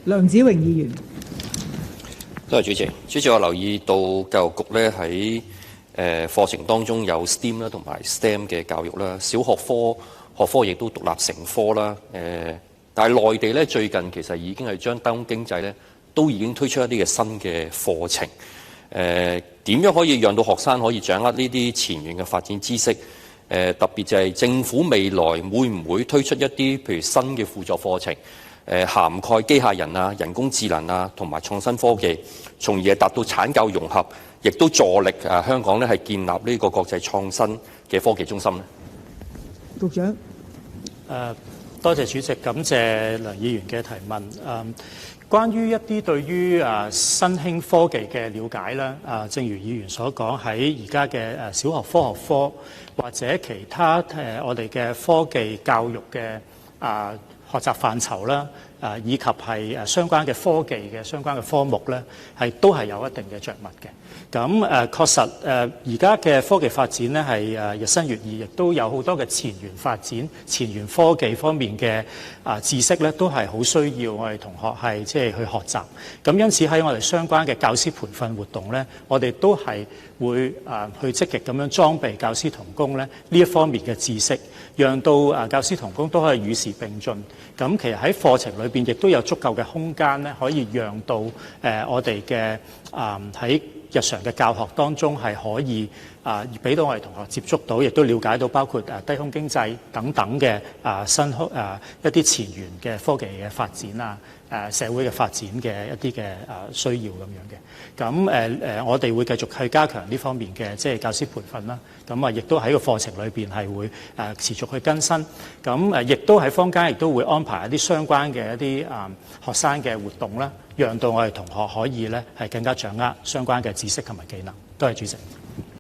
梁子榮議員。多謝主席。主席，我留意到教育局咧喺課程當中有 STEAM 啦同埋 STEM 嘅教育啦，小學科亦都獨立成科啦。但係內地咧最近其實已經係將低空經濟咧都已經推出一啲嘅新嘅課程。點樣可以讓到學生可以掌握呢啲前沿嘅發展知識？特別就係政府未來會唔會推出一啲譬如新嘅輔助課程？涵蓋機械人啊、人工智能啊同埋創新科技，從而係達到產教融合，亦都助力香港咧係建立呢個國際創新嘅科技中心咧。局長。多謝主席，感謝梁議員嘅提問。關於一啲對於新興科技嘅了解啦，正如議員所講，喺而家嘅小學科學科或者其他我哋嘅科技教育嘅學習範疇啦，以及係相關嘅科技嘅相關嘅科目咧，都係有一定嘅着墨嘅。咁確實而家嘅科技發展咧係日新月異，亦都有好多嘅前沿發展、前沿科技方面嘅知識咧，都係好需要我哋同學係即係去學習。咁因此喺我哋相關嘅教師培訓活動咧，我哋都係會去積極咁樣裝備教師同工咧呢一方面嘅知識，讓到教師同工都可以與時並進。咁其實喺課程裏邊亦都有足夠嘅空間咧，可以讓到我哋嘅喺日常嘅教學當中係可以俾到我哋同學接觸到，亦都了解到包括低空經濟等等嘅一啲前沿嘅科技嘅發展社會嘅發展嘅一啲嘅需要咁樣嘅。咁我哋會繼續去加強呢方面嘅即係教師培訓啦。咁亦都喺個課程裏邊係會持續去更新。咁亦都喺坊間亦都會安排一啲相關嘅一啲學生嘅活動啦，讓到我哋同學可以咧係更加掌握相關嘅知識同埋技能。多謝主席。